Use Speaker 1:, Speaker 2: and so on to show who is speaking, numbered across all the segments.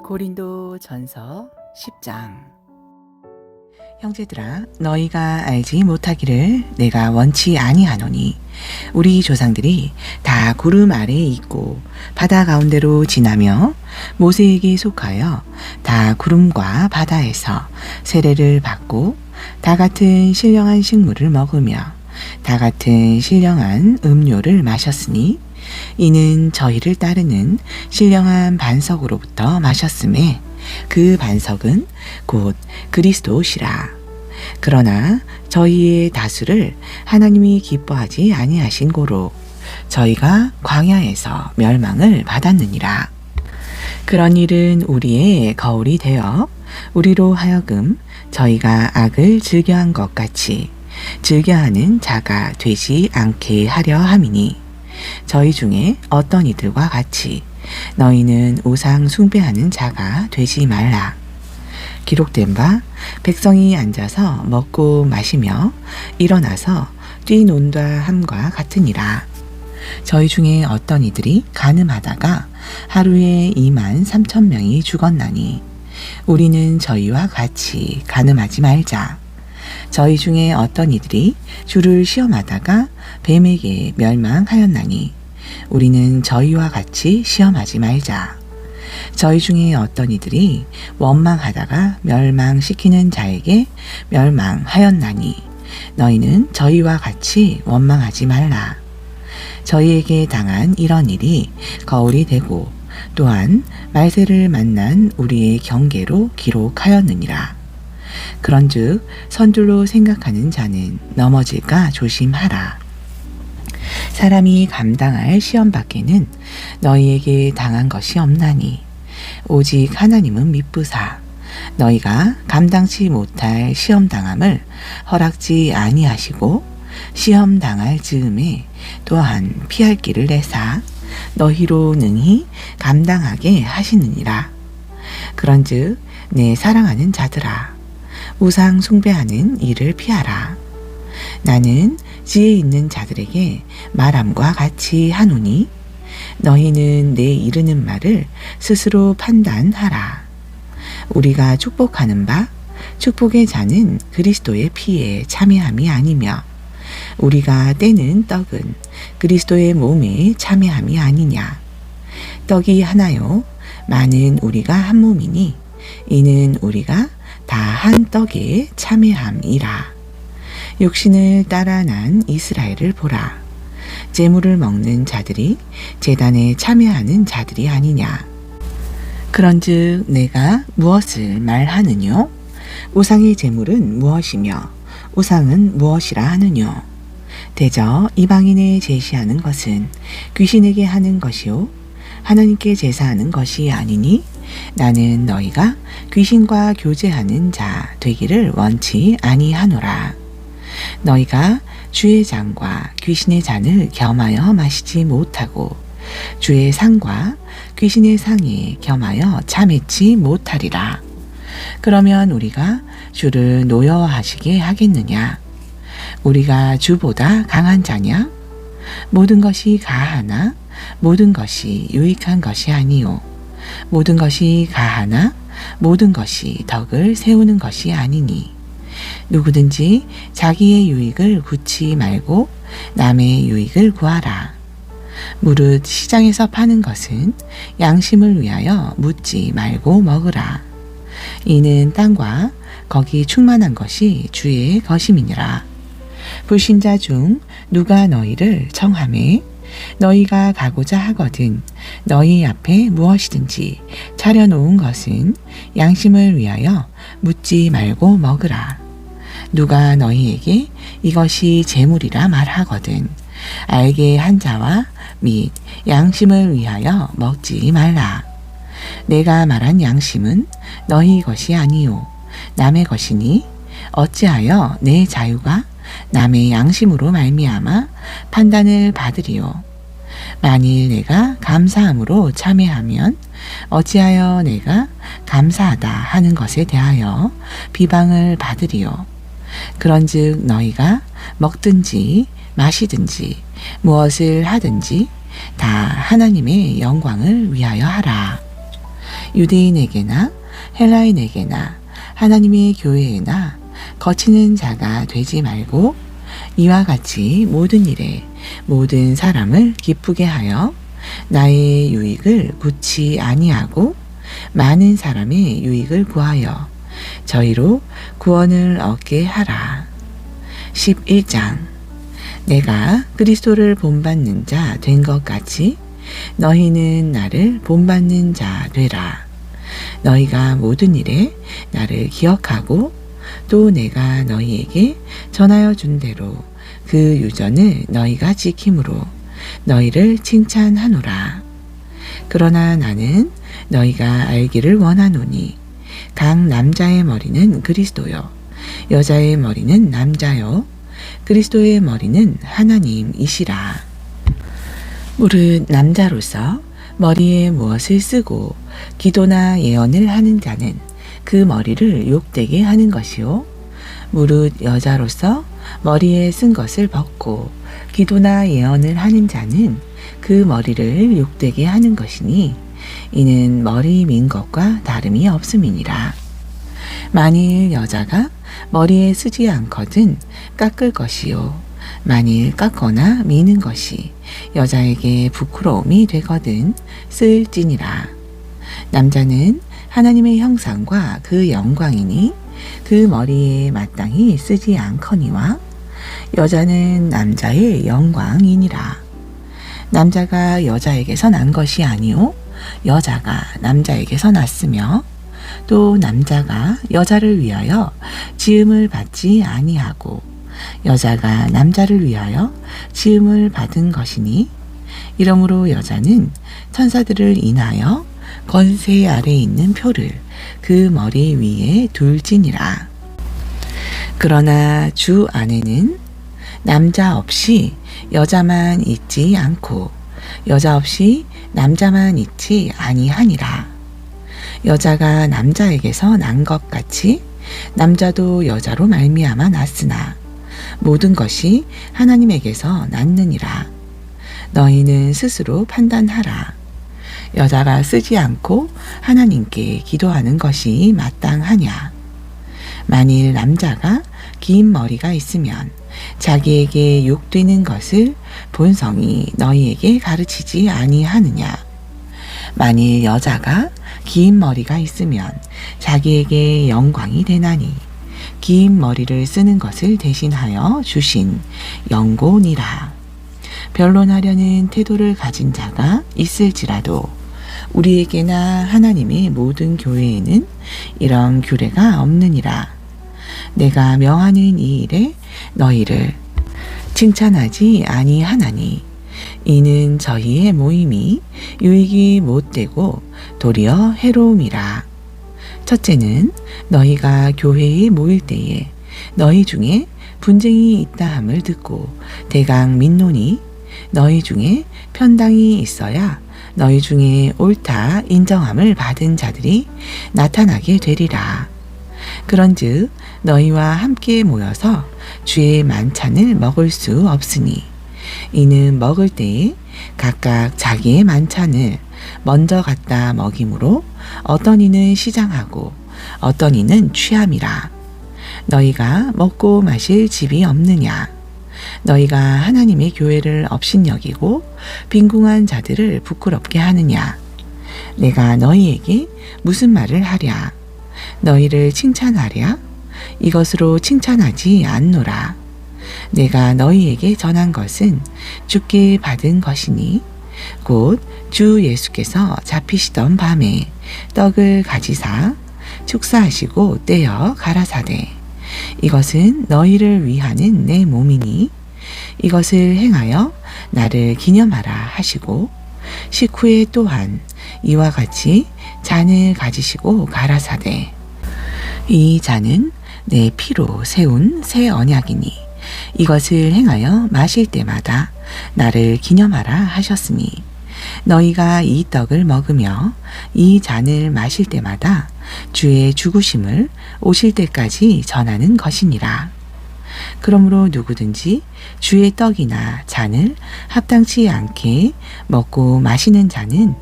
Speaker 1: 고린도 전서 10장. 형제들아, 너희가 알지 못하기를 내가 원치 아니하노니 우리 조상들이 다 구름 아래에 있고 바다 가운데로 지나며 모세에게 속하여 다 구름과 바다에서 세례를 받고 다 같은 신령한 식물을 먹으며 다 같은 신령한 음료를 마셨으니 이는 저희를 따르는 신령한 반석으로부터 마셨음에 그 반석은 곧 그리스도시라. 그러나 저희의 다수를 하나님이 기뻐하지 아니하신 고로 저희가 광야에서 멸망을 받았느니라. 그런 일은 우리의 거울이 되어 우리로 하여금 저희가 악을 즐겨한 것 같이 즐겨하는 자가 되지 않게 하려 함이니 저희 중에 어떤 이들과 같이 너희는 우상 숭배하는 자가 되지 말라. 기록된 바 백성이 앉아서 먹고 마시며 일어나서 뛰논다 함과 같으니라. 저희 중에 어떤 이들이 간음하다가 하루에 23,000명이 죽었나니 우리는 저희와 같이 간음하지 말자. 저희 중에 어떤 이들이 주를 시험하다가 뱀에게 멸망하였나니 우리는 저희와 같이 시험하지 말자. 저희 중에 어떤 이들이 원망하다가 멸망시키는 자에게 멸망하였나니 너희는 저희와 같이 원망하지 말라. 저희에게 당한 이런 일이 거울이 되고 또한 말세를 만난 우리의 경계로 기록하였느니라. 그런즉 선줄로 생각하는 자는 넘어질까 조심하라. 사람이 감당할 시험 밖에는 너희에게 당한 것이 없나니 오직 하나님은 미쁘사 너희가 감당치 못할 시험 당함을 허락지 아니하시고 시험 당할 즈음에 또한 피할 길을 내사 너희로 능히 감당하게 하시느니라. 그런즉 내 사랑하는 자들아, 우상 숭배하는 일을 피하라. 나는 지혜 있는 자들에게 말함과 같이 하노니 너희는 내 이르는 말을 스스로 판단하라. 우리가 축복하는 바 축복의 자는 그리스도의 피에 참여함이 아니며 우리가 떼는 떡은 그리스도의 몸에 참여함이 아니냐. 떡이 하나요 많은 우리가 한 몸이니 이는 우리가 다 한 떡에 참여함이라. 육신을 따라 난 이스라엘을 보라. 제물을 먹는 자들이 제단에 참여하는 자들이 아니냐. 그런즉 내가 무엇을 말하느뇨? 우상의 제물은 무엇이며 우상은 무엇이라 하느뇨? 대저 이방인에 제시하는 것은 귀신에게 하는 것이요 하나님께 제사하는 것이 아니니 나는 너희가 귀신과 교제하는 자 되기를 원치 아니하노라. 너희가 주의 잔과 귀신의 잔을 겸하여 마시지 못하고 주의 상과 귀신의 상에 겸하여 참회치 못하리라. 그러면 우리가 주를 노여워하시게 하겠느냐? 우리가 주보다 강한 자냐? 모든 것이 가하나 모든 것이 유익한 것이 아니요 모든 것이 가하나 모든 것이 덕을 세우는 것이 아니니 누구든지 자기의 유익을 구치 말고 남의 유익을 구하라. 무릇 시장에서 파는 것은 양심을 위하여 묻지 말고 먹으라. 이는 땅과 거기 충만한 것이 주의 것임이니라. 불신자 중 누가 너희를 청하매 너희가 가고자 하거든 너희 앞에 무엇이든지 차려놓은 것은 양심을 위하여 묻지 말고 먹으라. 누가 너희에게 이것이 재물이라 말하거든 알게 한 자와 및 양심을 위하여 먹지 말라. 내가 말한 양심은 너희 것이 아니요 남의 것이니 어찌하여 내 자유가 남의 양심으로 말미암아 판단을 받으리요. 만일 내가 감사함으로 참회하면 어찌하여 내가 감사하다 하는 것에 대하여 비방을 받으리요. 그런즉 너희가 먹든지 마시든지 무엇을 하든지 다 하나님의 영광을 위하여 하라. 유대인에게나 헬라인에게나 하나님의 교회에나 거치는 자가 되지 말고 이와 같이 모든 일에 모든 사람을 기쁘게 하여 나의 유익을 구치 아니하고 많은 사람의 유익을 구하여 저희로 구원을 얻게 하라. 11장. 내가 그리스도를 본받는 자 된 것 같이 너희는 나를 본받는 자 되라. 너희가 모든 일에 나를 기억하고 또 내가 너희에게 전하여 준 대로 그 유전을 너희가 지킴으로 너희를 칭찬하노라. 그러나 나는 너희가 알기를 원하노니 각 남자의 머리는 그리스도요 여자의 머리는 남자요 그리스도의 머리는 하나님이시라. 무릇 남자로서 머리에 무엇을 쓰고 기도나 예언을 하는 자는 그 머리를 욕되게 하는 것이요 무릇 여자로서 머리에 쓴 것을 벗고 기도나 예언을 하는 자는 그 머리를 욕되게 하는 것이니 이는 머리 민 것과 다름이 없음이니라. 만일 여자가 머리에 쓰지 않거든 깎을 것이요 만일 깎거나 미는 것이 여자에게 부끄러움이 되거든 쓸지니라. 남자는 하나님의 형상과 그 영광이니 그 머리에 마땅히 쓰지 않거니와 여자는 남자의 영광이니라. 남자가 여자에게서 난 것이 아니요 여자가 남자에게서 났으며 또 남자가 여자를 위하여 지음을 받지 아니하고 여자가 남자를 위하여 지음을 받은 것이니 이러므로 여자는 천사들을 인하여 권세 아래 있는 표를 그 머리 위에 둘지니라. 그러나 주 안에는 남자 없이 여자만 있지 않고 여자 없이 남자만 있지 아니하니라. 여자가 남자에게서 난 것 같이 남자도 여자로 말미암아 났으나 모든 것이 하나님에게서 났느니라. 너희는 스스로 판단하라. 여자가 쓰지 않고 하나님께 기도하는 것이 마땅하냐. 만일 남자가 긴 머리가 있으면 자기에게 욕되는 것을 본성이 너희에게 가르치지 아니하느냐. 만일 여자가 긴 머리가 있으면 자기에게 영광이 되나니 긴 머리를 쓰는 것을 대신하여 주신 영고니라. 변론하려는 태도를 가진 자가 있을지라도 우리에게나 하나님의 모든 교회에는 이런 규례가 없느니라. 내가 명하는 이 일에 너희를 칭찬하지 아니하나니 이는 저희의 모임이 유익이 못되고 도리어 해로움이라. 첫째는 너희가 교회에 모일 때에 너희 중에 분쟁이 있다함을 듣고 대강 민노니 너희 중에 편당이 있어야 너희 중에 옳다 인정함을 받은 자들이 나타나게 되리라. 그런즉 너희와 함께 모여서 주의 만찬을 먹을 수 없으니 이는 먹을 때에 각각 자기의 만찬을 먼저 갖다 먹이므로 어떤 이는 시장하고 어떤 이는 취함이라. 너희가 먹고 마실 집이 없느냐. 너희가 하나님의 교회를 업신여기고 빈궁한 자들을 부끄럽게 하느냐. 내가 너희에게 무슨 말을 하랴. 너희를 칭찬하랴. 이것으로 칭찬하지 않노라. 내가 너희에게 전한 것은 주께 받은 것이니 곧 주 예수께서 잡히시던 밤에 떡을 가지사 축사하시고 떼어 가라사대 이것은 너희를 위하는 내 몸이니 이것을 행하여 나를 기념하라 하시고 식후에 또한 이와 같이 잔을 가지시고 가라사대 이 잔은 내 피로 세운 새 언약이니 이것을 행하여 마실 때마다 나를 기념하라 하셨으니 너희가 이 떡을 먹으며 이 잔을 마실 때마다 주의 죽으심을 오실 때까지 전하는 것이니라. 그러므로 누구든지 주의 떡이나 잔을 합당치 않게 먹고 마시는 자는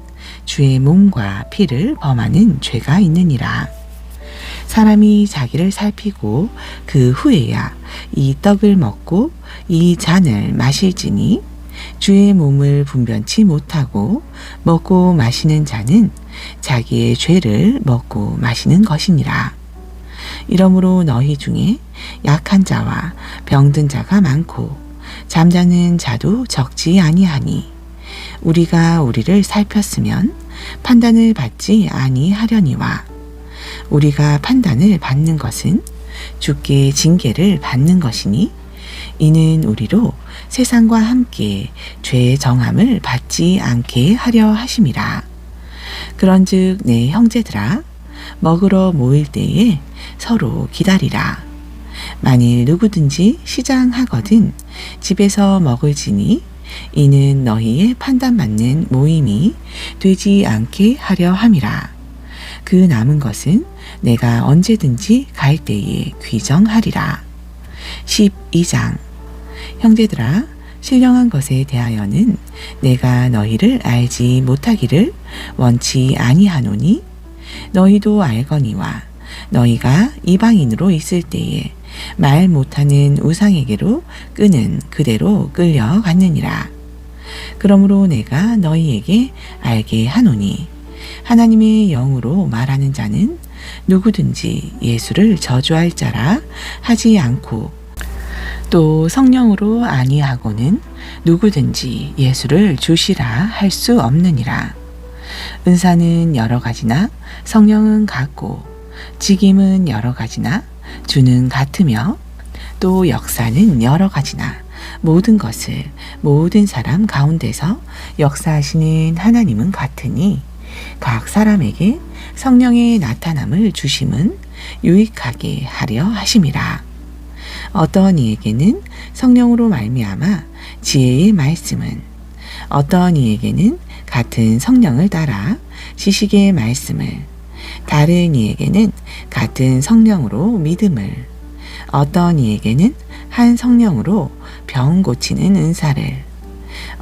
Speaker 1: 주의 몸과 피를 범하는 죄가 있느니라. 사람이 자기를 살피고 그 후에야 이 떡을 먹고 이 잔을 마실지니 주의 몸을 분변치 못하고 먹고 마시는 자는 자기의 죄를 먹고 마시는 것이니라. 이러므로 너희 중에 약한 자와 병든 자가 많고 잠자는 자도 적지 아니하니 우리가 우리를 살폈으면 판단을 받지 아니하려니와 우리가 판단을 받는 것은 주께 징계를 받는 것이니 이는 우리로 세상과 함께 죄의 정함을 받지 않게 하려 하심이라. 그런즉 내 형제들아 먹으러 모일 때에 서로 기다리라. 만일 누구든지 시장하거든 집에서 먹을지니 이는 너희의 판단받는 모임이 되지 않게 하려 함이라. 그 남은 것은 내가 언제든지 갈 때에 귀정하리라. 12장. 형제들아 신령한 것에 대하여는 내가 너희를 알지 못하기를 원치 아니하노니 너희도 알거니와 너희가 이방인으로 있을 때에 말 못하는 우상에게로 끄는 그대로 끌려갔느니라. 그러므로 내가 너희에게 알게 하노니 하나님의 영으로 말하는 자는 누구든지 예수를 저주할 자라 하지 않고 또 성령으로 아니하고는 누구든지 예수를 주시라 할 수 없느니라. 은사는 여러 가지나 성령은 같고 직임은 여러 가지나 주는 같으며 또 역사는 여러 가지나 모든 것을 모든 사람 가운데서 역사하시는 하나님은 같으니 각 사람에게 성령의 나타남을 주심은 유익하게 하려 하심이라. 어떤 이에게는 성령으로 말미암아 지혜의 말씀은, 어떤 이에게는 같은 성령을 따라 지식의 말씀을, 다른 이에게는 같은 성령으로 믿음을, 어떤 이에게는 한 성령으로 병 고치는 은사를,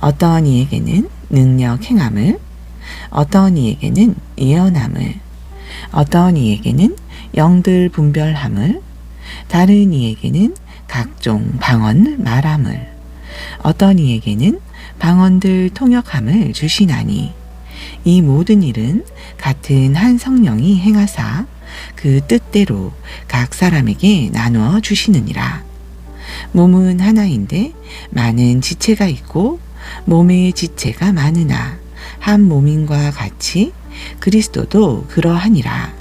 Speaker 1: 어떤 이에게는 능력 행함을, 어떤 이에게는 예언함을, 어떤 이에게는 영들 분별함을, 다른 이에게는 각종 방언 말함을, 어떤 이에게는 방언들 통역함을 주시나니 이 모든 일은 같은 한 성령이 행하사 그 뜻대로 각 사람에게 나누어 주시느니라. 몸은 하나인데 많은 지체가 있고 몸의 지체가 많으나 한 몸인과 같이 그리스도도 그러하니라.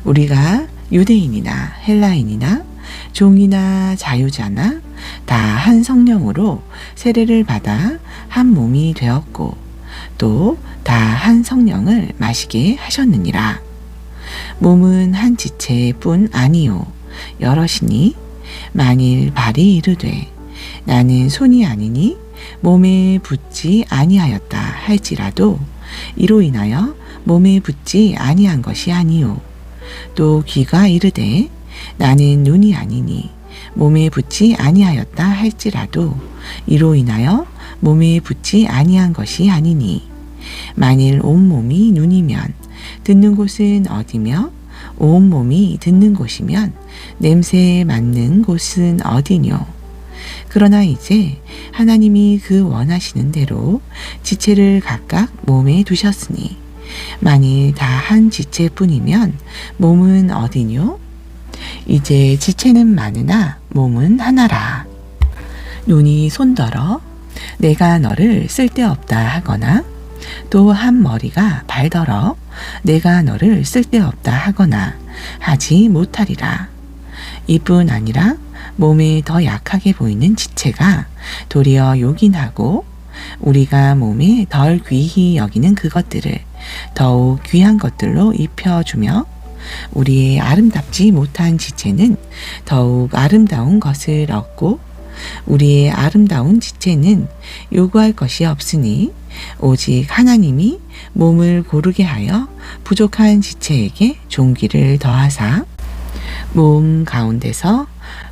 Speaker 1: 우리가 유대인이나 헬라인이나 종이나 자유자나 다 한 성령으로 세례를 받아 한 몸이 되었고 또 다 한 성령을 마시게 하셨느니라. 몸은 한 지체뿐 아니요 여럿이니 만일 발이 이르되 나는 손이 아니니 몸에 붙지 아니하였다 할지라도 이로 인하여 몸에 붙지 아니한 것이 아니요 또 귀가 이르되 나는 눈이 아니니 몸에 붙지 아니하였다 할지라도 이로 인하여 몸에 붙지 아니한 것이 아니니 만일 온몸이 눈이면 듣는 곳은 어디며 온몸이 듣는 곳이면 냄새에 맞는 곳은 어디뇨. 그러나 이제 하나님이 그 원하시는 대로 지체를 각각 몸에 두셨으니 만일 다 한 지체뿐이면 몸은 어디뇨? 이제 지체는 많으나 몸은 하나라. 눈이 손더러 내가 너를 쓸데없다 하거나 또 한 머리가 발더러 내가 너를 쓸데없다 하거나 하지 못하리라. 이뿐 아니라 몸에 더 약하게 보이는 지체가 도리어 요긴하고 우리가 몸에 덜 귀히 여기는 그것들을 더욱 귀한 것들로 입혀주며 우리의 아름답지 못한 지체는 더욱 아름다운 것을 얻고 우리의 아름다운 지체는 요구할 것이 없으니 오직 하나님이 몸을 고르게 하여 부족한 지체에게 존귀를 더하사 몸 가운데서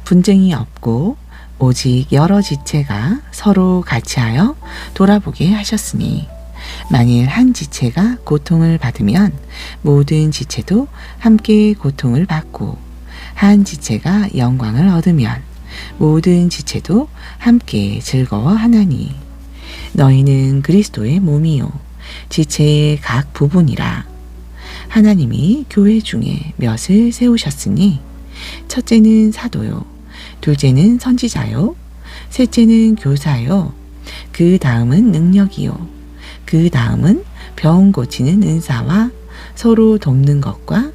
Speaker 1: 분쟁이 없고 오직 여러 지체가 서로 같이하여 돌아보게 하셨으니 만일 한 지체가 고통을 받으면 모든 지체도 함께 고통을 받고 한 지체가 영광을 얻으면 모든 지체도 함께 즐거워하나니 너희는 그리스도의 몸이요 지체의 각 부분이라. 하나님이 교회 중에 몇을 세우셨으니 첫째는 사도요 둘째는 선지자요 셋째는 교사요 그 다음은 능력이요 그 다음은 병 고치는 은사와 서로 돕는 것과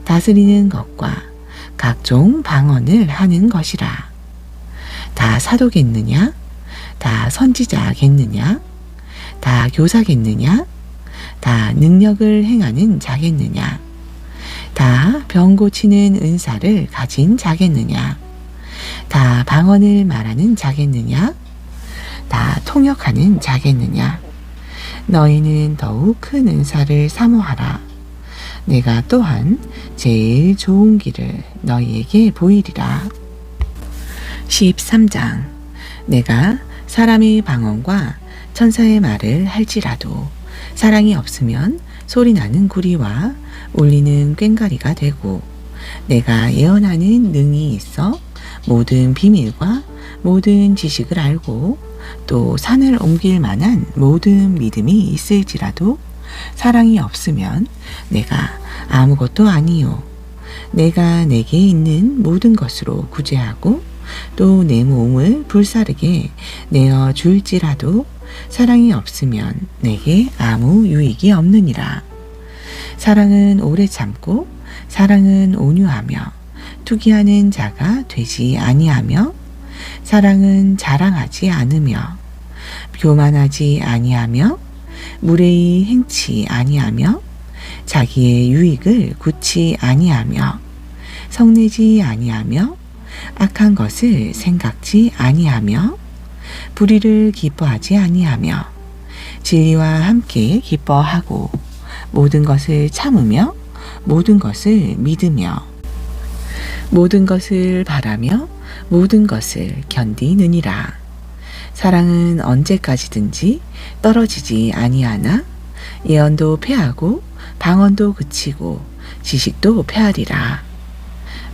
Speaker 1: 다스리는 것과 각종 방언을 하는 것이라. 다 사도겠느냐? 다 선지자겠느냐? 다 교사겠느냐? 다 능력을 행하는 자겠느냐? 다 병 고치는 은사를 가진 자겠느냐? 다 방언을 말하는 자겠느냐? 다 통역하는 자겠느냐? 너희는 더욱 큰 은사를 사모하라. 내가 또한 제일 좋은 길을 너희에게 보이리라. 13장. 내가 사람의 방언과 천사의 말을 할지라도 사랑이 없으면 소리나는 구리와 울리는 꽹과리가 되고 내가 예언하는 능이 있어 모든 비밀과 모든 지식을 알고 또 산을 옮길 만한 모든 믿음이 있을지라도 사랑이 없으면 내가 아무것도 아니요. 내가 내게 있는 모든 것으로 구제하고 또 내 몸을 불사르게 내어 줄지라도 사랑이 없으면 내게 아무 유익이 없느니라. 사랑은 오래 참고 사랑은 온유하며 투기하는 자가 되지 아니하며 사랑은 자랑하지 않으며 교만하지 아니하며 무례히 행치 아니하며 자기의 유익을 굳지 아니하며 성내지 아니하며 악한 것을 생각지 아니하며 불의를 기뻐하지 아니하며 진리와 함께 기뻐하고 모든 것을 참으며 모든 것을 믿으며 모든 것을 바라며 모든 것을 견디느니라. 사랑은 언제까지든지 떨어지지 아니하나 예언도 패하고 방언도 그치고 지식도 패하리라.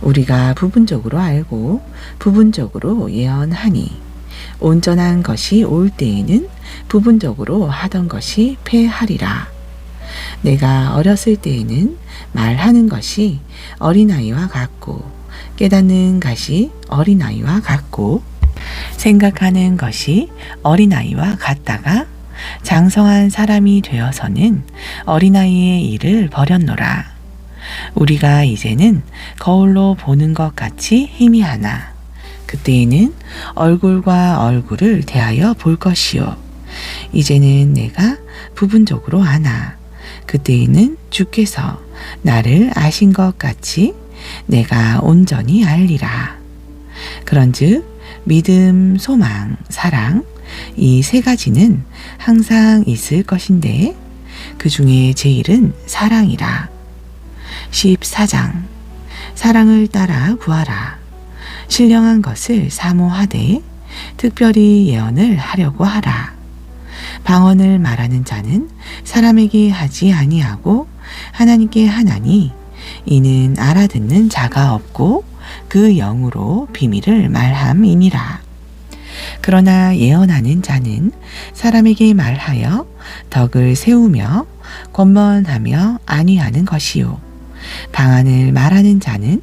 Speaker 1: 우리가 부분적으로 알고 부분적으로 예언하니 온전한 것이 올 때에는 부분적으로 하던 것이 패하리라. 내가 어렸을 때에는 말하는 것이 어린아이와 같고 깨닫는 것이 어린아이와 같고 생각하는 것이 어린아이와 같다가 장성한 사람이 되어서는 어린아이의 일을 버렸노라. 우리가 이제는 거울로 보는 것 같이 희미하나 그때에는 얼굴과 얼굴을 대하여 볼 것이요. 이제는 내가 부분적으로 아나 그때에는 주께서 나를 아신 것 같이 내가 온전히 알리라. 그런즉 믿음, 소망, 사랑 이 세 가지는 항상 있을 것인데 그 중에 제일은 사랑이라. 14장. 사랑을 따라 구하라. 신령한 것을 사모하되 특별히 예언을 하려고 하라. 방언을 말하는 자는 사람에게 하지 아니하고 하나님께 하나니 이는 알아듣는 자가 없고 그 영으로 비밀을 말함이니라. 그러나 예언하는 자는 사람에게 말하여 덕을 세우며 권면하며 안위하는 것이요. 방언을 말하는 자는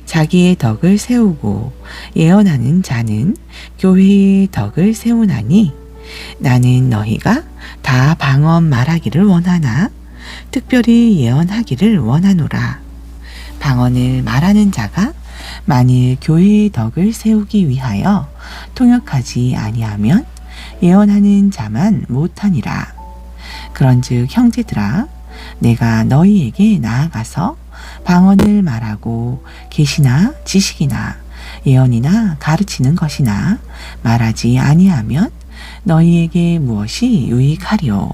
Speaker 1: 자기의 덕을 세우고 예언하는 자는 교회의 덕을 세우나니 나는 너희가 다 방언 말하기를 원하나 특별히 예언하기를 원하노라. 방언을 말하는 자가 만일 교회의 덕을 세우기 위하여 통역하지 아니하면 예언하는 자만 못하니라. 그런즉 형제들아 내가 너희에게 나아가서 방언을 말하고 계시나 지식이나 예언이나 가르치는 것이나 말하지 아니하면 너희에게 무엇이 유익하리요.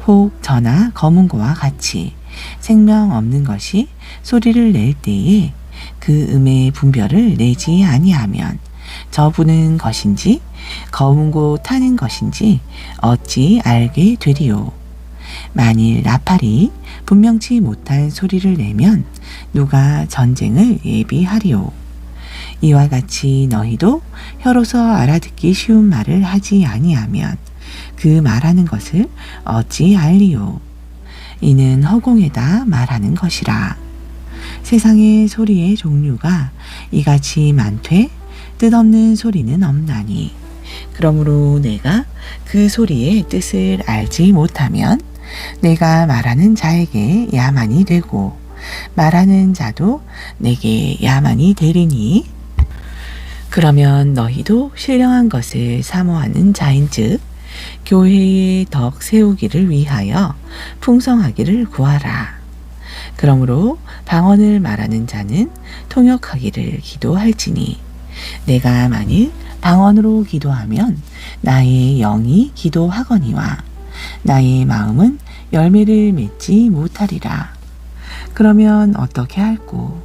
Speaker 1: 혹 저나 검은 고와 같이 생명 없는 것이 소리를 낼 때에 그 음의 분별을 내지 아니하면 저부는 것인지 검은 곳 타는 것인지 어찌 알게 되리요. 만일 나팔이 분명치 못한 소리를 내면 누가 전쟁을 예비하리요. 이와 같이 너희도 혀로서 알아듣기 쉬운 말을 하지 아니하면 그 말하는 것을 어찌 알리요. 이는 허공에다 말하는 것이라. 세상의 소리의 종류가 이같이 많되 뜻없는 소리는 없나니 그러므로 내가 그 소리의 뜻을 알지 못하면 내가 말하는 자에게 야만이 되고 말하는 자도 내게 야만이 되리니 그러면 너희도 신령한 것을 사모하는 자인즉 교회의 덕 세우기를 위하여 풍성하기를 구하라. 그러므로 방언을 말하는 자는 통역하기를 기도할지니 내가 만일 방언으로 기도하면 나의 영이 기도하거니와 나의 마음은 열매를 맺지 못하리라. 그러면 어떻게 할꼬?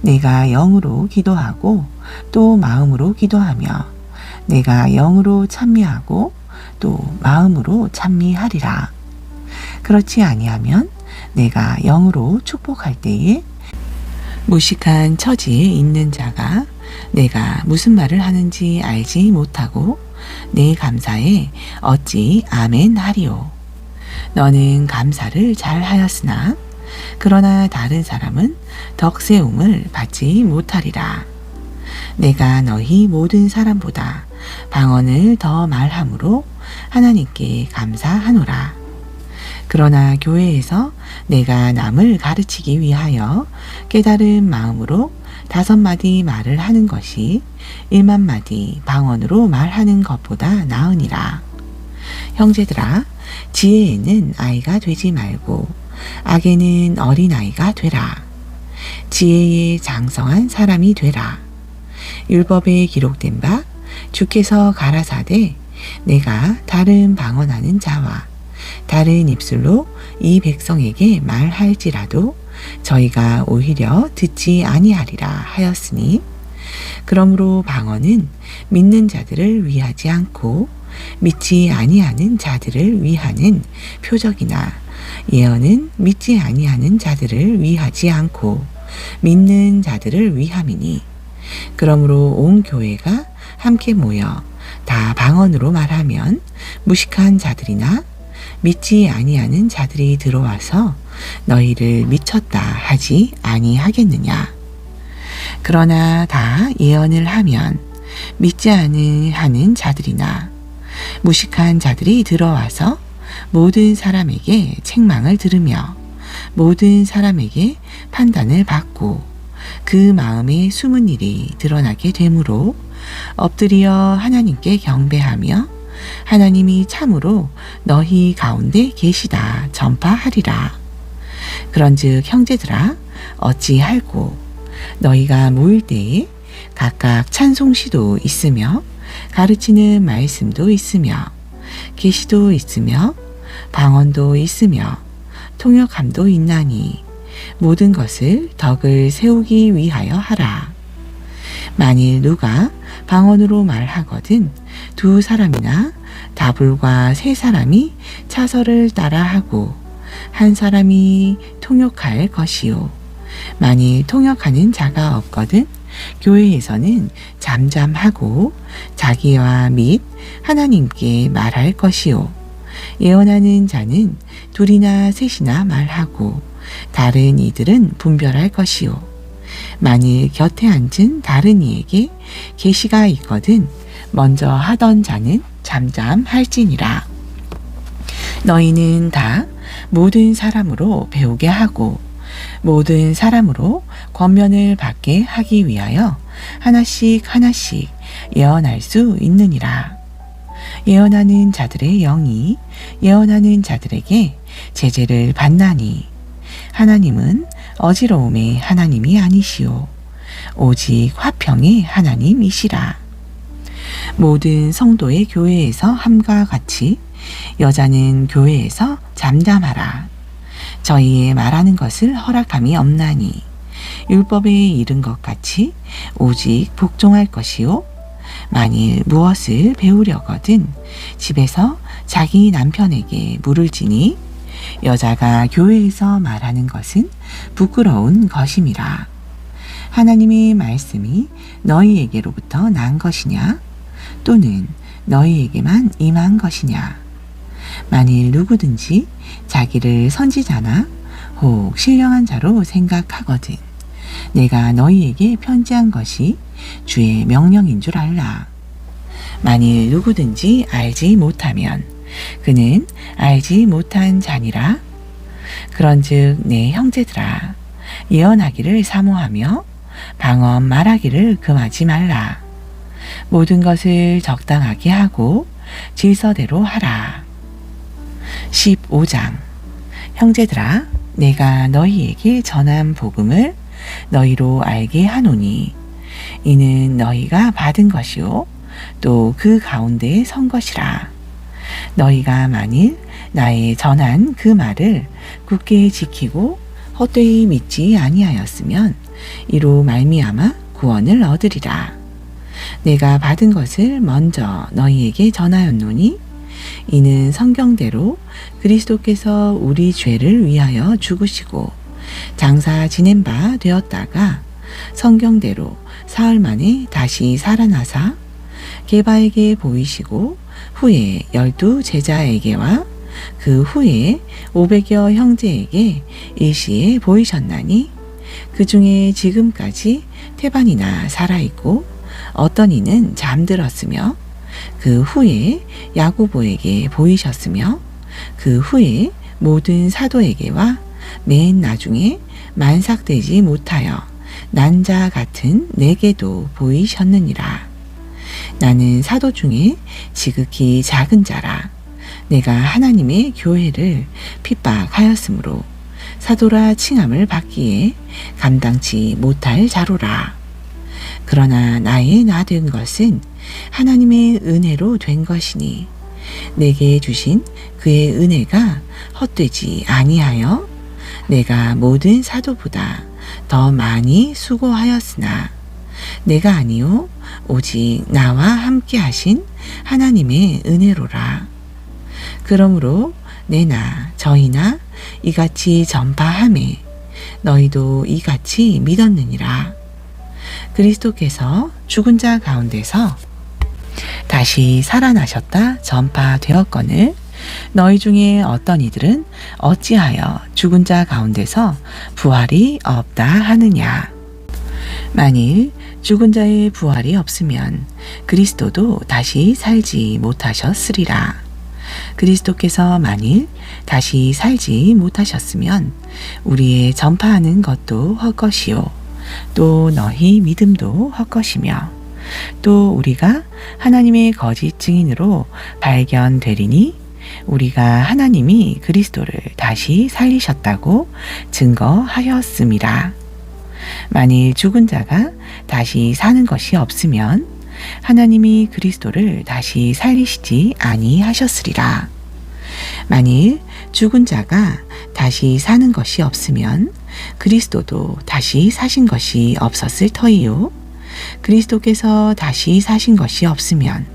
Speaker 1: 내가 영으로 기도하고 또 마음으로 기도하며 내가 영으로 찬미하고 또 마음으로 찬미하리라. 그렇지 아니하면 내가 영으로 축복할 때에 무식한 처지에 있는 자가 내가 무슨 말을 하는지 알지 못하고 내 감사에 어찌 아멘 하리오. 너는 감사를 잘 하였으나 그러나 다른 사람은 덕세움을 받지 못하리라. 내가 너희 모든 사람보다 방언을 더 말함으로 하나님께 감사하노라. 그러나 교회에서 내가 남을 가르치기 위하여 깨달은 마음으로 5마디 말을 하는 것이 1만마디 방언으로 말하는 것보다 나으니라. 형제들아, 지혜에는 아이가 되지 말고 악에는 어린아이가 되라. 지혜에 장성한 사람이 되라. 율법에 기록된 바 주께서 가라사대 내가 다른 방언하는 자와 다른 입술로 이 백성에게 말할지라도 저희가 오히려 듣지 아니하리라 하였으니 그러므로 방언은 믿는 자들을 위하지 않고 믿지 아니하는 자들을 위하는 표적이나 예언은 믿지 아니하는 자들을 위하지 않고 믿는 자들을 위함이니 그러므로 온 교회가 함께 모여 다 방언으로 말하면 무식한 자들이나 믿지 아니하는 자들이 들어와서 너희를 미쳤다 하지 아니하겠느냐. 그러나 다 예언을 하면 믿지 아니하는 자들이나 무식한 자들이 들어와서 모든 사람에게 책망을 들으며 모든 사람에게 판단을 받고 그 마음에 숨은 일이 드러나게 되므로 엎드려 하나님께 경배하며 하나님이 참으로 너희 가운데 계시다 전파하리라. 그런즉 형제들아 어찌할꼬? 너희가 모일 때에 각각 찬송시도 있으며 가르치는 말씀도 있으며 계시도 있으며 방언도 있으며 통역함도 있나니 모든 것을 덕을 세우기 위하여 하라. 만일 누가 방언으로 말하거든 2사람이나 다불과 3사람이 차서를 따라하고 1사람이 통역할 것이요. 만일 통역하는 자가 없거든 교회에서는 잠잠하고 자기와 및 하나님께 말할 것이요. 예언하는 자는 2이나 3이나 말하고 다른 이들은 분별할 것이요. 만일 곁에 앉은 다른 이에게 계시가 있거든 먼저 하던 자는 잠잠할지니라. 너희는 다 모든 사람으로 배우게 하고 모든 사람으로 권면을 받게 하기 위하여 하나씩 하나씩 예언할 수 있느니라. 예언하는 자들의 영이 예언하는 자들에게 제재를 받나니 하나님은 어지러움의 하나님이 아니시오 오직 화평의 하나님이시라. 모든 성도의 교회에서 함과 같이 여자는 교회에서 잠잠하라. 저희의 말하는 것을 허락함이 없나니 율법에 이른 것 같이 오직 복종할 것이요. 만일 무엇을 배우려거든 집에서 자기 남편에게 물을 지니 여자가 교회에서 말하는 것은 부끄러운 것임이라. 하나님의 말씀이 너희에게로부터 난 것이냐? 또는 너희에게만 임한 것이냐? 만일 누구든지 자기를 선지자나 혹 신령한 자로 생각하거든 내가 너희에게 편지한 것이 주의 명령인 줄 알라. 만일 누구든지 알지 못하면 그는 알지 못한 자니라. 그런즉 내 형제들아 예언하기를 사모하며 방언 말하기를 금하지 말라. 모든 것을 적당하게 하고 질서대로 하라. 15장. 형제들아 내가 너희에게 전한 복음을 너희로 알게 하노니 이는 너희가 받은 것이요 또 그 가운데에 선 것이라. 너희가 만일 나의 전한 그 말을 굳게 지키고 헛되이 믿지 아니하였으면 이로 말미암아 구원을 얻으리라. 내가 받은 것을 먼저 너희에게 전하였노니 이는 성경대로 그리스도께서 우리 죄를 위하여 죽으시고 장사 지낸 바 되었다가 성경대로 사흘 만에 다시 살아나사 게바에게 보이시고 후에 12 제자에게와 그 후에 500여 형제에게 일시에 보이셨나니 그 중에 지금까지 태반이나 살아있고 어떤 이는 잠들었으며 그 후에 야고보에게 보이셨으며 그 후에 모든 사도에게와 맨 나중에 만삭되지 못하여 난 자 같은 내게도 보이셨느니라. 나는 사도 중에 지극히 작은 자라. 내가 하나님의 교회를 핍박하였으므로 사도라 칭함을 받기에 감당치 못할 자로라. 그러나 나의 나 된 것은 하나님의 은혜로 된 것이니 내게 주신 그의 은혜가 헛되지 아니하여 내가 모든 사도보다 더 많이 수고하였으나 내가 아니요 오직 나와 함께 하신 하나님의 은혜로라. 그러므로 내나 저희나 이같이 전파하매 너희도 이같이 믿었느니라. 그리스도께서 죽은 자 가운데서 다시 살아나셨다 전파되었거늘 너희 중에 어떤 이들은 어찌하여 죽은 자 가운데서 부활이 없다 하느냐. 만일 죽은 자의 부활이 없으면 그리스도도 다시 살지 못하셨으리라. 그리스도께서 만일 다시 살지 못하셨으면 우리의 전파하는 것도 헛것이요 또 너희 믿음도 헛것이며 또 우리가 하나님의 거짓 증인으로 발견되리니 우리가 하나님이 그리스도를 다시 살리셨다고 증거하였음이라. 만일 죽은 자가 다시 사는 것이 없으면 하나님이 그리스도를 다시 살리시지 아니하셨으리라. 만일 죽은 자가 다시 사는 것이 없으면 그리스도도 다시 사신 것이 없었을 터이요. 그리스도께서 다시 사신 것이 없으면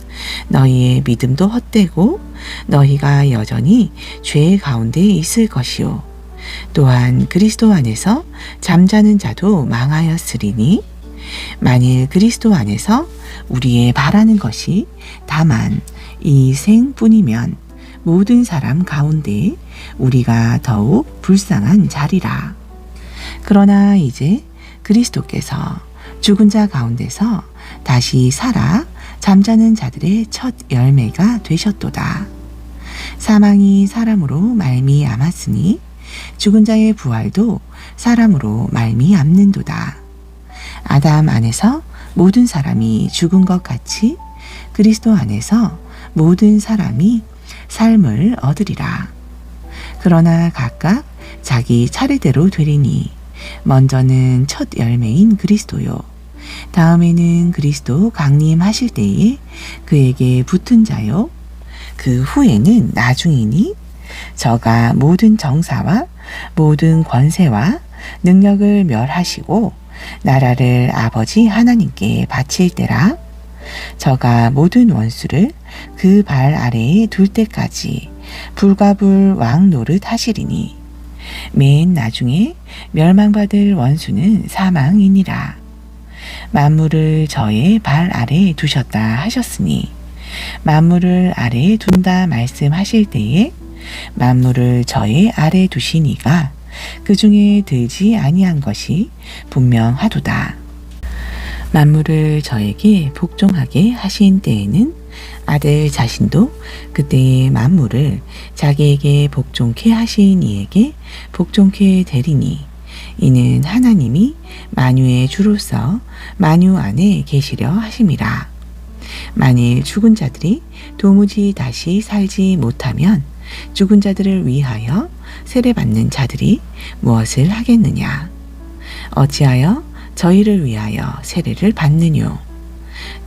Speaker 1: 너희의 믿음도 헛되고 너희가 여전히 죄 가운데 있을 것이요. 또한 그리스도 안에서 잠자는 자도 망하였으리니 만일 그리스도 안에서 우리의 바라는 것이 다만 이 생뿐이면 모든 사람 가운데 우리가 더욱 불쌍한 자리라. 그러나 이제 그리스도께서 죽은 자 가운데서 다시 살아 잠자는 자들의 첫 열매가 되셨도다. 사망이 사람으로 말미암았으니 죽은 자의 부활도 사람으로 말미암는도다. 아담 안에서 모든 사람이 죽은 것 같이 그리스도 안에서 모든 사람이 삶을 얻으리라. 그러나 각각 자기 차례대로 되리니 먼저는 첫 열매인 그리스도요. 다음에는 그리스도 강림하실 때에 그에게 붙은 자요. 그 후에는 나중이니 저가 모든 정사와 모든 권세와 능력을 멸하시고 나라를 아버지 하나님께 바칠 때라. 저가 모든 원수를 그 발 아래에 둘 때까지 불가불 왕 노릇 하시리니 맨 나중에 멸망받을 원수는 사망이니라. 만물을 저의 발 아래에 두셨다 하셨으니 만물을 아래에 둔다 말씀하실 때에 만물을 저의 아래에 두시니가 그 중에 들지 아니한 것이 분명하도다. 만물을 저에게 복종하게 하신 때에는 아들 자신도 그때의 만물을 자기에게 복종케 하신 이에게 복종케 되리니 이는 하나님이 만유의 주로서 만유 안에 계시려 하심이라. 만일 죽은 자들이 도무지 다시 살지 못하면 죽은 자들을 위하여 세례받는 자들이 무엇을 하겠느냐? 어찌하여 저희를 위하여 세례를 받느뇨?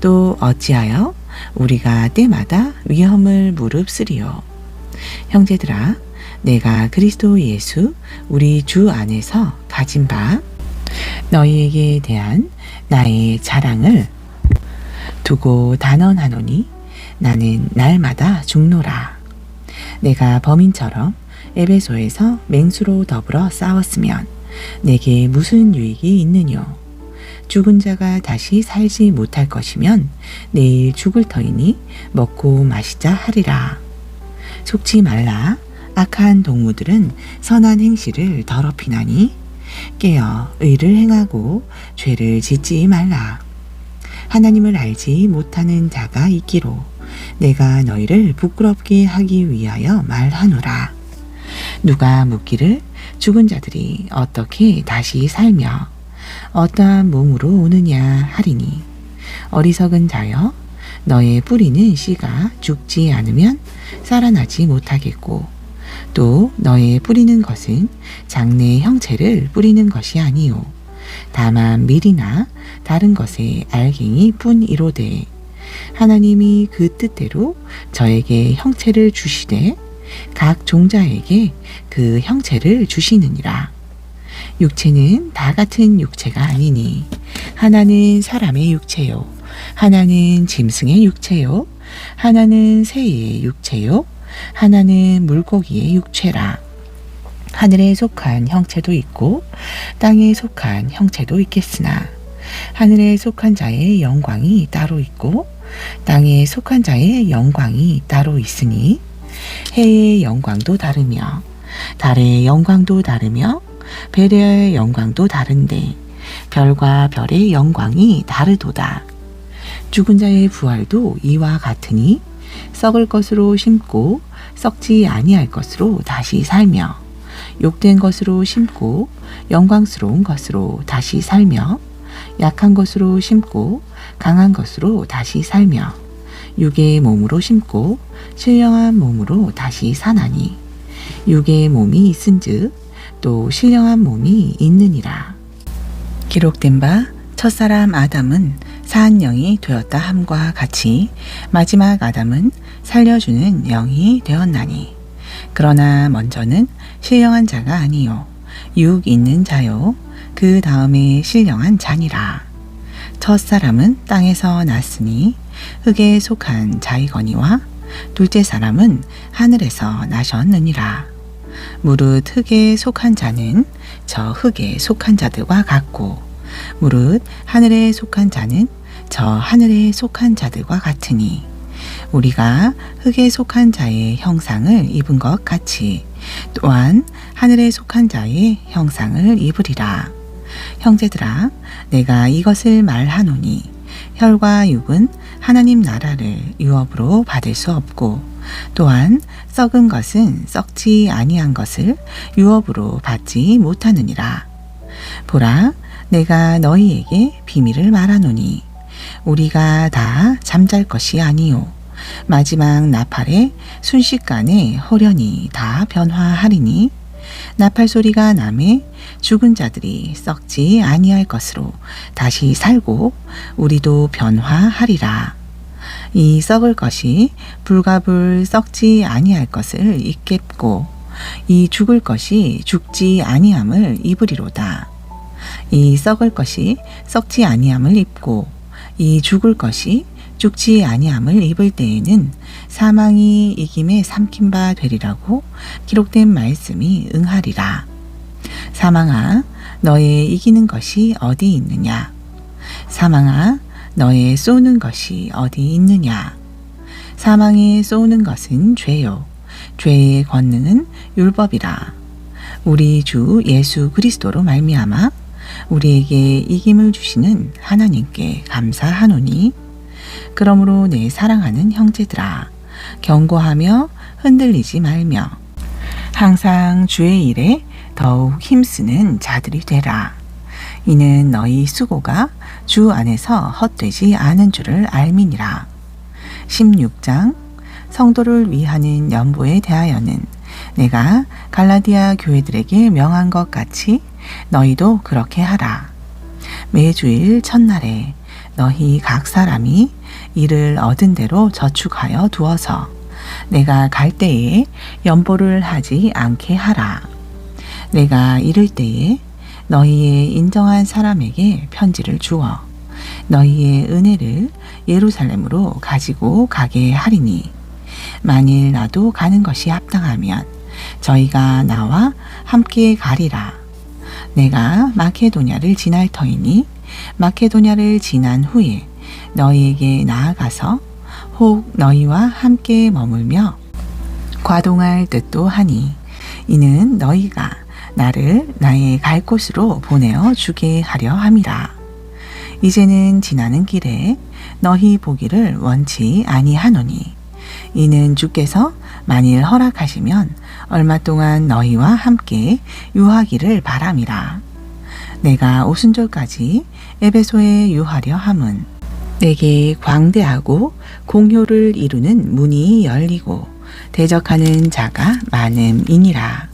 Speaker 1: 또 어찌하여 우리가 때마다 위험을 무릅쓰리요? 형제들아, 내가 그리스도 예수 우리 주 안에서 가진 바 너희에게 대한 나의 자랑을 두고 단언하노니 나는 날마다 죽노라. 내가 범인처럼 에베소에서 맹수로 더불어 싸웠으면 내게 무슨 유익이 있느뇨? 죽은 자가 다시 살지 못할 것이면 내일 죽을 터이니 먹고 마시자 하리라. 속지 말라. 악한 동무들은 선한 행실을 더럽히나니 깨어 의를 행하고 죄를 짓지 말라. 하나님을 알지 못하는 자가 있기로 내가 너희를 부끄럽게 하기 위하여 말하노라. 누가 묻기를 죽은 자들이 어떻게 다시 살며 어떠한 몸으로 오느냐 하리니 어리석은 자여, 너의 뿌리는 씨가 죽지 않으면 살아나지 못하겠고 또 너의 뿌리는 것은 장래 형체를 뿌리는 것이 아니요 다만 밀이나 다른 것의 알갱이 뿐이로되 하나님이 그 뜻대로 저에게 형체를 주시되 각 종자에게 그 형체를 주시느니라. 육체는 다 같은 육체가 아니니 하나는 사람의 육체요 하나는 짐승의 육체요 하나는 새의 육체요 하나는 물고기의 육체라. 하늘에 속한 형체도 있고 땅에 속한 형체도 있겠으나 하늘에 속한 자의 영광이 따로 있고 땅에 속한 자의 영광이 따로 있으니 해의 영광도 다르며 달의 영광도 다르며 별의 영광도 다른데 별과 별의 영광이 다르도다. 죽은 자의 부활도 이와 같으니 썩을 것으로 심고 썩지 아니할 것으로 다시 살며 욕된 것으로 심고 영광스러운 것으로 다시 살며 약한 것으로 심고 강한 것으로 다시 살며 육의 몸으로 심고 신령한 몸으로 다시 사나니 육의 몸이 있은즉 또 신령한 몸이 있느니라. 기록된 바 첫사람 아담은 사한 영이 되었다 함과 같이 마지막 아담은 살려주는 영이 되었나니 그러나 먼저는 신령한 자가 아니요 육 있는 자요 그 다음에 신령한 자니라. 첫사람은 땅에서 났으니 흙에 속한 자이거니와 둘째 사람은 하늘에서 나셨느니라. 무릇 흙에 속한 자는 저 흙에 속한 자들과 같고 무릇 하늘에 속한 자는 저 하늘에 속한 자들과 같으니 우리가 흙에 속한 자의 형상을 입은 것 같이 또한 하늘에 속한 자의 형상을 입으리라. 형제들아, 내가 이것을 말하노니 혈과 육은 하나님 나라를 유업으로 받을 수 없고 또한 썩은 것은 썩지 아니한 것을 유업으로 받지 못하느니라. 보라, 내가 너희에게 비밀을 말하노니 우리가 다 잠잘 것이 아니요 마지막 나팔에 순식간에 홀연히 다 변화하리니 나팔 소리가 나매 죽은 자들이 썩지 아니할 것으로 다시 살고 우리도 변화하리라. 이 썩을 것이 불가불 썩지 아니할 것을 잊겠고 이 죽을 것이 죽지 아니함을 입으리로다. 이 썩을 것이 썩지 아니함을 입고 이 죽을 것이 죽지 아니함을 입을 때에는 사망이 이김에 삼킨 바 되리라고 기록된 말씀이 응하리라. 사망아, 너의 이기는 것이 어디 있느냐? 사망아, 너의 쏘는 것이 어디 있느냐? 사망에 쏘는 것은 죄요. 죄의 권능은 율법이라. 우리 주 예수 그리스도로 말미암아 우리에게 이김을 주시는 하나님께 감사하노니, 그러므로 내 사랑하는 형제들아, 경고하며 흔들리지 말며 항상 주의 일에 더욱 힘쓰는 자들이 되라. 이는 너희 수고가 주 안에서 헛되지 않은 줄을 알미니라. 16장. 성도를 위하는 연보에 대하여는 내가 갈라디아 교회들에게 명한 것 같이 너희도 그렇게 하라. 매주일 첫날에 너희 각 사람이 이를 얻은 대로 저축하여 두어서 내가 갈 때에 연보를 하지 않게 하라. 내가 이를 때에 너희의 인정한 사람에게 편지를 주어 너희의 은혜를 예루살렘으로 가지고 가게 하리니, 만일 나도 가는 것이 합당하면 저희가 나와 함께 가리라. 내가 마케도냐를 지날 터이니 마케도냐를 지난 후에 너희에게 나아가서 혹 너희와 함께 머물며 과동할 뜻도 하니, 이는 너희가 나를 나의 갈 곳으로 보내어 주게 하려 함이라. 이제는 지나는 길에 너희 보기를 원치 아니하노니, 이는 주께서 만일 허락하시면 얼마 동안 너희와 함께 유하기를 바람이라. 내가 오순절까지 에베소에 유하려 함은 내게 광대하고 공효를 이루는 문이 열리고 대적하는 자가 많음이니라.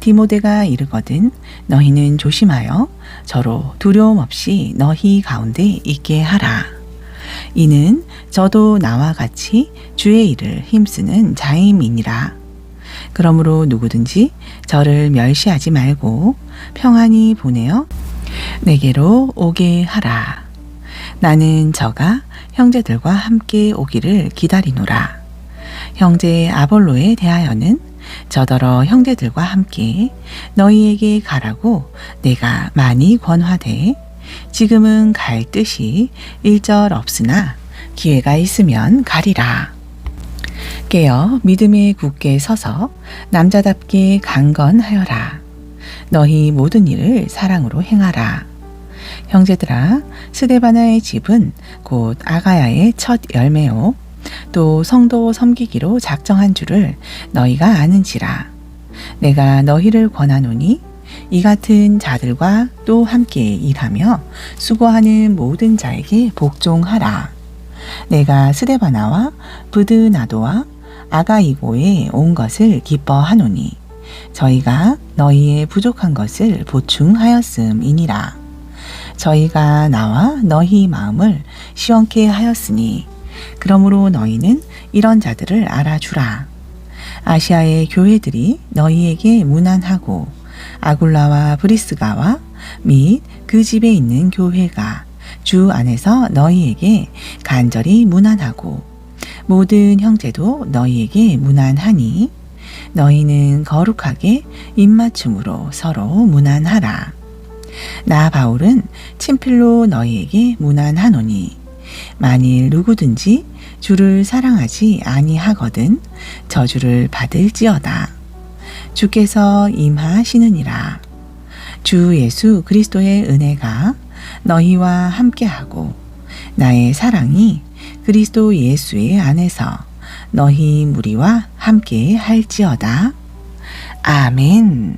Speaker 1: 디모데가 이르거든 너희는 조심하여 저로 두려움 없이 너희 가운데 있게 하라. 이는 저도 나와 같이 주의 일을 힘쓰는 자임이니라. 그러므로 누구든지 저를 멸시하지 말고 평안히 보내어 내게로 오게 하라. 나는 저가 형제들과 함께 오기를 기다리노라. 형제 아볼로에 대하여는 저더러 형제들과 함께 너희에게 가라고 내가 많이 권하되, 지금은 갈 뜻이 일절 없으나 기회가 있으면 가리라. 깨어 믿음에 굳게 서서 남자답게 강건하여라. 너희 모든 일을 사랑으로 행하라. 형제들아, 스데바나의 집은 곧 아가야의 첫 열매요 또 성도 섬기기로 작정한 줄을 너희가 아는지라. 내가 너희를 권하노니 이 같은 자들과 또 함께 일하며 수고하는 모든 자에게 복종하라. 내가 스데바나와 브드나도와 아가이고에 온 것을 기뻐하노니 저희가 너희의 부족한 것을 보충하였음이니라. 저희가 나와 너희 마음을 시원케 하였으니, 그러므로 너희는 이런 자들을 알아주라. 아시아의 교회들이 너희에게 문안하고 아굴라와 브리스가와 및 그 집에 있는 교회가 주 안에서 너희에게 간절히 문안하고 모든 형제도 너희에게 문안하니, 너희는 거룩하게 입맞춤으로 서로 문안하라. 나 바울은 친필로 너희에게 문안하노니, 만일 누구든지 주를 사랑하지 아니하거든 저주를 받을지어다. 주께서 임하시느니라. 주 예수 그리스도의 은혜가 너희와 함께하고 나의 사랑이 그리스도 예수의 안에서 너희 무리와 함께 할지어다. 아멘.